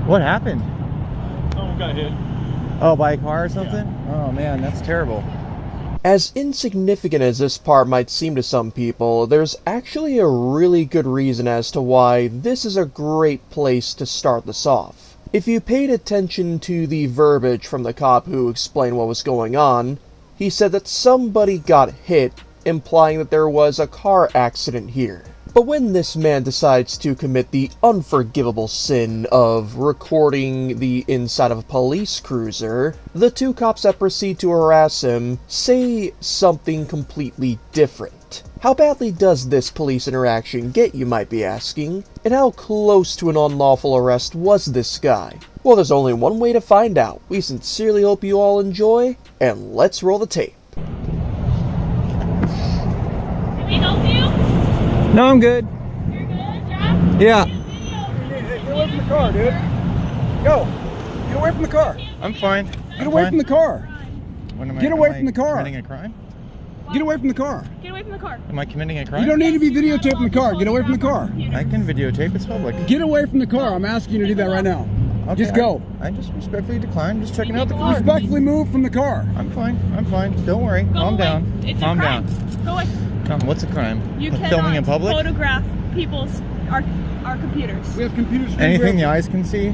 What happened? Someone got hit. Oh, by a car or something? Yeah. Oh man, that's terrible. As insignificant as this part might seem to some people, there's actually a really good reason as to why this is a great place to start this off. If you paid attention to the verbiage from the cop who explained what was going on, he said that somebody got hit, implying that there was a car accident here. But when this man decides to commit the unforgivable sin of recording the inside of a police cruiser, the two cops that proceed to harass him say something completely different. How badly does this police interaction get, you might be asking? And how close to an unlawful arrest was this guy? Well, there's only one way to find out. We sincerely hope you all enjoy, and let's roll the tape. Can we help you? No, I'm good. You're good, Jack? Yeah. Hey, get away from the car, dude. Go. Get away from the car. I'm fine. Get away from the car. Get away from the car. Committing a crime? Get away from the car. Get away from the car. Am I committing a crime? You don't need to be videotaping the car. Get away from the car. I can videotape. It's public. Get away from the car. I'm asking you to do that right now. Okay, Just go. I just respectfully decline. Just checking out the car. Respectfully move from the car. I'm fine. I'm fine. Don't worry. Go Calm away. down. It's Calm a crime. down. Go away. What's a crime? You Filming cannot in public? photograph people's our computers. We have computers. Anything the eyes can see,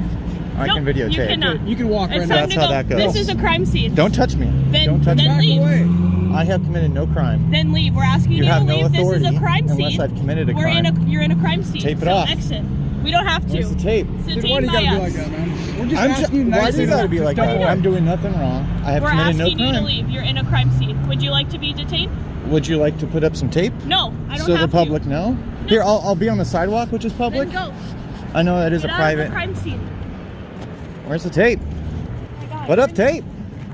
I Nope, can videotape. you cannot. You can walk right It's now. time That's to how go. that goes. This is a crime scene. Don't touch me. Then- Don't touch then me. Back leave. away. I have committed no crime. Then leave. We're asking You you have to no leave. This is authority a crime scene. unless I've committed a We're crime. you're in a crime scene. Tape it so off. Exit. We don't have to. Where's the tape? It's Dude, detained why do you by gotta be us. like that, man? We're just I'm asking you why nicely. do you gotta be like Just that? don't I'm do it. doing nothing wrong. I have We're committed no asking you to crime. leave. You're in a crime scene. Would you like to be detained? Would you like to put up some tape? No, I don't So have the public know? Here, I'll be on the sidewalk, which is to. public. Then go. I know that is Get a out private. of the crime scene. Where's the tape? My God. Put up tape.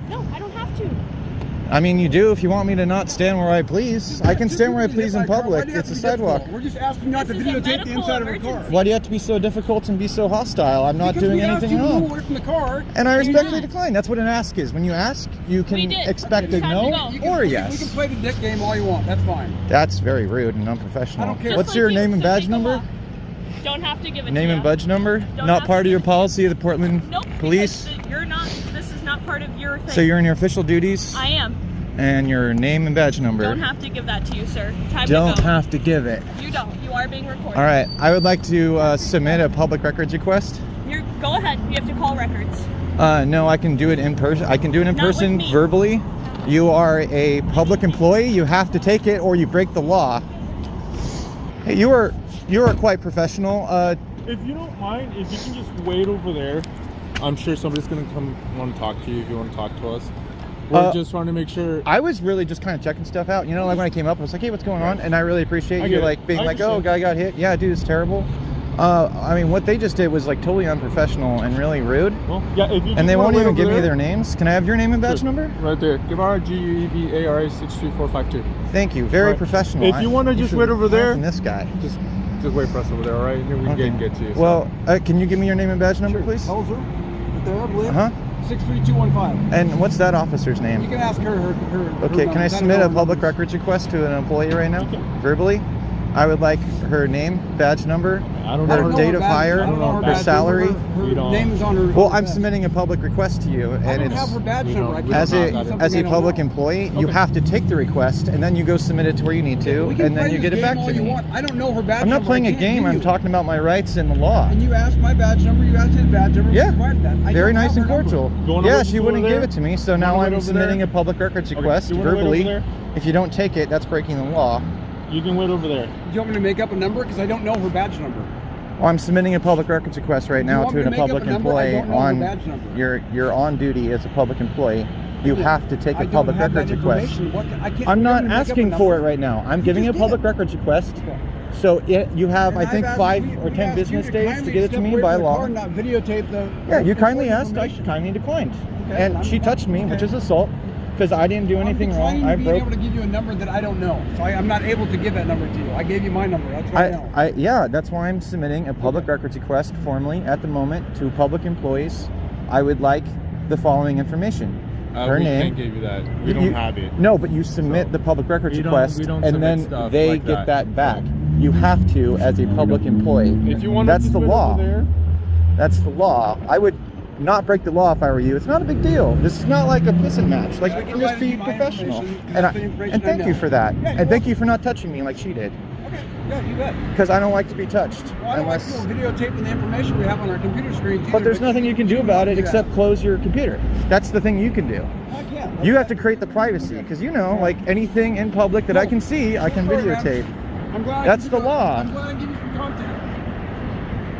No, I don't have to. I mean, you do if you want me to not stand where I please. I can stand where I please in public. It's a sidewalk. We're just asking not to This is a videotape the medical inside of our car. emergency. Why do you have to be so difficult and be so hostile? I'm not Because doing we asked anything you to move wrong. away from the car. And I you respectfully didn't. decline. That's what an ask is. When you ask, you We can did. expect Okay, a it's time to no go. You can- or a We can yes. play the dick game all you want. That's fine. That's very rude and I unprofessional. don't care. What's Just your like you, name and so badge take a number? walk. Don't have to give it Name to and you. badge number? Don't Not have part to of your give it. policy of the Portland Nope. Police? Because you're not. This is not part of your thing. So you're in your official duties? I am. And your name and badge number? Don't have to give that to you, sir. Time Don't to go. have to give it. You don't. You are being recorded. All right. I would like to submit a public records request. Go ahead. You have to call records. No, I can do it in person. I can do it in Not with person me. verbally. You are a public employee. You have to take it or you break the law. Hey, you are quite professional. If you don't mind, if you can just wait over there, I'm sure somebody's gonna come want to talk to you if you want to talk to us. We're just trying to make sure. I was really just kind of checking stuff out. You know, like when I came up, I was like, "Hey, what's going on?" And I really appreciate I you get it. like being I like, "Oh, understand. guy got hit." Yeah, dude, it's terrible. I mean, what they just did was like totally unprofessional and really rude. Well, yeah, if you And they just wanna won't wait even over give me there- their names. Can I have your name and badge Sure. number? Right there. Guevara, G-U-E-V-A-R-A 63452. Thank you. Very Right. professional. If you wanna just should wait over learn there- from this guy. Just wait for us over there, all right? And then we Okay. can get to you. Well, can you give me your name and badge number, Sure. please? Hauser, right there, I believe. Uh huh. 63215. And what's that officer's You name? can ask her. Okay, can I number. submit a know public her records request to an employee right now? Okay. Verbally? I would like her name, badge number, I don't I know her don't date her of badge- hire, I don't know her her badge salary. Her You don't- name is on her. Well, her I'm badge. submitting a public request to you, I and don't it's have her badge we number. don't- I we can't as don't a have something that as a I don't public know. employee, you Okay. have to take the request, and then you go submit it to where you need to, We can and then play you this get it game back all to you me. want. I don't know her badge I'm not number. playing I a can't game. give I'm you. talking about my rights and the law. And you asked my badge number. You asked his badge number. Yeah. We provided that. I Very don't nice have and her number. cordial. You wanna Yeah, wait she over wouldn't there? give it to me, so now wanna wait I'm over submitting there? a public records Okay, request you wanna wait over verbally. there? If you don't take it, that's breaking the law. You can wait over there. Do you want me to make up a number? Because I don't know her badge number. Well, I'm submitting a public records request right You now want to me to a make up public a number? I employee don't know her on badge number. you're on duty as a public employee. You Yeah. have to take I a don't public have that records request. information. I can't, I'm you're not gonna make up a asking for it number. right now. I'm You giving a just public did. records request. Okay. So you have, And I think, I've asked- 5 we or 10 asked you business days to kindly get it to step me away by from the law. car and not videotape the Yeah, you kindly important asked, I information. kindly declined. Okay, And I'm- she touched me, okay. which is assault, because I didn't do anything I'm wrong. declining I being broke. able to give you a number that I don't know. So I'm not able to give that number to you. I gave you my number. That's what I know. Yeah, that's why I'm submitting a public records request formally at the moment to public employees. I would like the following information. Her we name. can't give you that. We don't have it. No, but you submit So, the public records we don't- request, we don't and submit then stuff they like get that. that back. You have to as a public employee. If you want That's to the just wait law. over there, That's the law. I would not break the law if I were you. It's not a big deal. This is not like a pissing match. Like, we can just be professional. And thank you for that. And thank you for not touching me like she did. Okay, yeah, you bet. Because I don't like to be touched. Well, I don't like videotaping the information we have on our computer screens either, But there's nothing you can do about it do except that. close your computer. That's the thing you can do. I can't. You have to create the privacy, because you know, like anything in public that I can see, I can videotape. I'm glad That's the law. I'm glad I give you some content.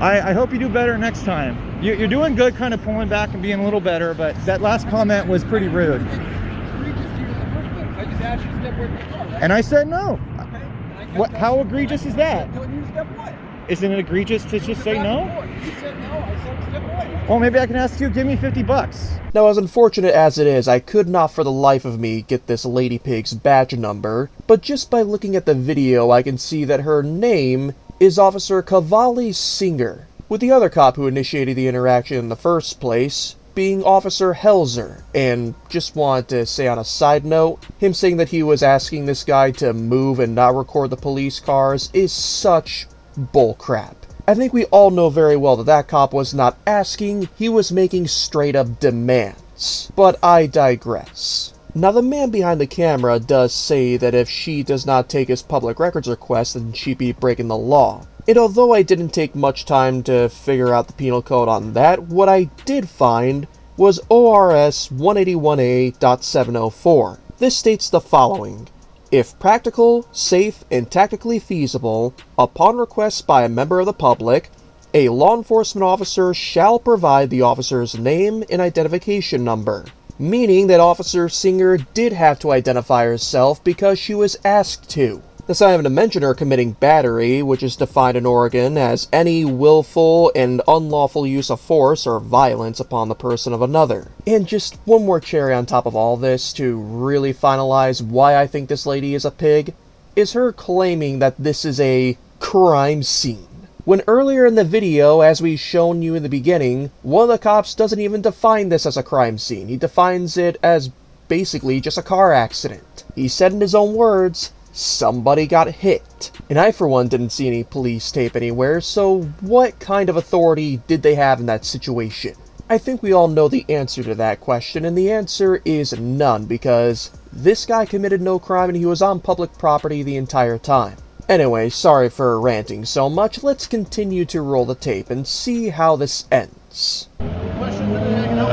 I hope you do better next time. You're doing good, kind of pulling back and being a little better, but that last comment was pretty rude. I just asked you to step away from the car, right? And I said no. Okay. What? How egregious is that? Telling you to step away. Isn't it egregious to just say no? You said no, I said step away. Well, maybe I can ask you, give me $50. Now, as unfortunate as it is, I could not for the life of me get this lady pig's badge number, but just by looking at the video, I can see that her name is Officer Cavalli Singer, with the other cop who initiated the interaction in the first place being Officer Helzer. And just wanted to say on a side note, him saying that he was asking this guy to move and not record the police cars is such bullcrap. I think we all know very well that that cop was not asking, he was making straight up demands. But I digress. Now, the man behind the camera does say that if she does not take his public records request, then she'd be breaking the law. And although I didn't take much time to figure out the penal code on that, what I did find was ORS 181A.704. This states the following: if practical, safe, and tactically feasible, upon request by a member of the public, a law enforcement officer shall provide the officer's name and identification number. Meaning that Officer Singer did have to identify herself because she was asked to. That's not even to mention her committing battery, which is defined in Oregon as any willful and unlawful use of force or violence upon the person of another. And just one more cherry on top of all this to really finalize why I think this lady is a pig, is her claiming that this is a crime scene. When earlier in the video, as we've shown you in the beginning, one of the cops doesn't even define this as a crime scene. He defines it as basically just a car accident. He said in his own words, somebody got hit. And I for one didn't see any police tape anywhere, so what kind of authority did they have in that situation? I think we all know the answer to that question, and the answer is none, because this guy committed no crime and he was on public property the entire time. Anyway, sorry for ranting so much, let's continue to roll the tape and see how this ends. Questions that I can help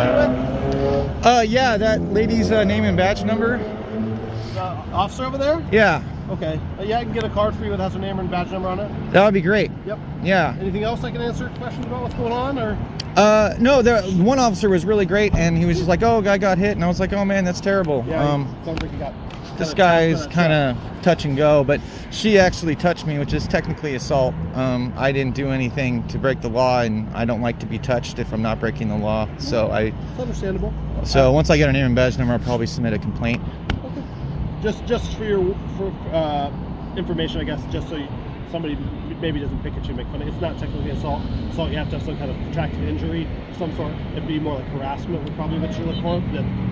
you with? Yeah, that lady's name and badge number. Officer over there? Yeah, Okay. Yeah, I can get a card for you that has her name and badge number on it. that would be great. Yep. Yeah. Anything else I can answer questions about what's going on, or? No, one officer was really great, and he was just like, oh, guy got hit, and I was like, oh man, that's terrible. Yeah. Sounds like you got. This guy's kind of touch and go, but she actually touched me, which is technically assault. I didn't do anything to break the law, and I don't like to be touched if I'm not breaking the law. So It's understandable. once I get her name and badge number, I'll probably submit a complaint. Okay. Just for your information, I guess, just so somebody maybe doesn't pick at you and make fun of it. It's not technically assault. Assault, you have to have some kind of protracted injury of some sort. It'd be more like harassment would probably what you look for.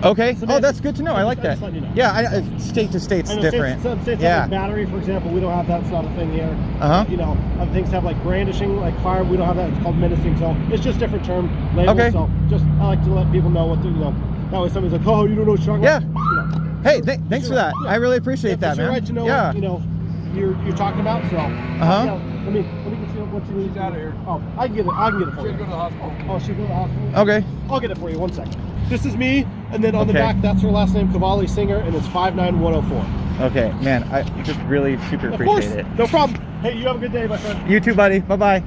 Okay. So Oh, that's good to know. I like I'm that. just letting you know. Yeah, state to state's I know different. Some states Yeah. have like battery, for example. We don't have that. It's not a thing here. Uh-huh. You know, other things have like brandishing, like fire. We don't have that. It's called menacing. So it's just different term labels. Okay. So just I like to let people know what to, that way somebody's like, oh, you don't know what you're talking Yeah. about. You know. Hey, thanks for that. Yeah. I really appreciate It's that, your man. right to know Yeah. what, you're talking about. So Uh-huh. let me get you what you need. She's out of here. Oh, I can get it for She'll you. go to the hospital. Oh, she'll go to the hospital. Okay. I'll get it for you. 1 second. This is me, and then on the Okay. back, that's her last name, Cavalli Singer, and it's 59104. Okay, man. I just really super Of course, appreciate it. no problem. Hey, you have a good day, my friend. You too, buddy. Bye-bye.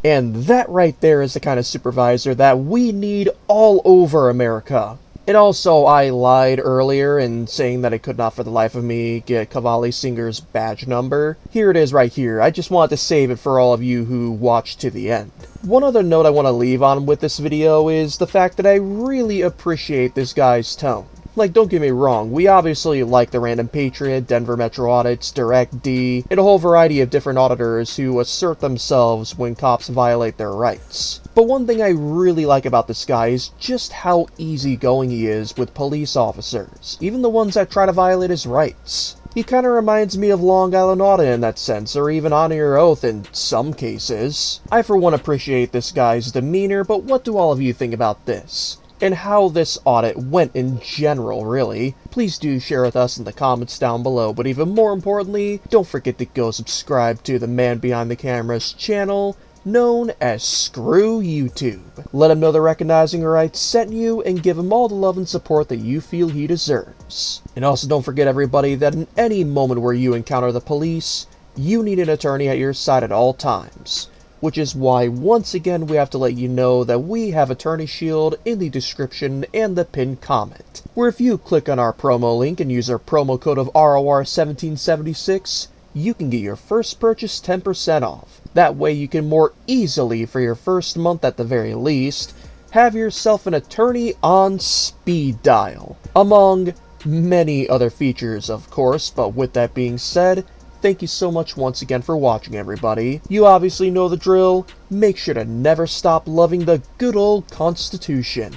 And that right there is the kind of supervisor that we need all over America. And also, I lied earlier in saying that I could not for the life of me get Cavalli Singer's badge number. Here it is right here. I just wanted to save it for all of you who watched to the end. One other note I want to leave on with this video is the fact that I really appreciate this guy's tone. Like, don't get me wrong, we obviously like the Random Patriot, Denver Metro Audits, Direct D, and a whole variety of different auditors who assert themselves when cops violate their rights. But one thing I really like about this guy is just how easygoing he is with police officers, even the ones that try to violate his rights. He kinda reminds me of Long Island Audit in that sense, or even Honor Your Oath in some cases. I for one appreciate this guy's demeanor, but what do all of you think about this? And how this audit went in general, really. Please do share with us in the comments down below, but even more importantly, don't forget to go subscribe to the man behind the camera's channel, known as Screw YouTube. Let him know the Recognizing Rights sent you, and give him all the love and support that you feel he deserves. And also don't forget, everybody, that in any moment where you encounter the police, you need an attorney at your side at all times. Which is why, once again, we have to let you know that we have Attorney Shield in the description and the pinned comment, where if you click on our promo link and use our promo code of ROR1776, you can get your first purchase 10% off. That way you can more easily, for your first month at the very least, have yourself an attorney on speed dial, among many other features, of course. But with that being said, thank you so much once again for watching, everybody. You obviously know the drill. Make sure to never stop loving the good old Constitution.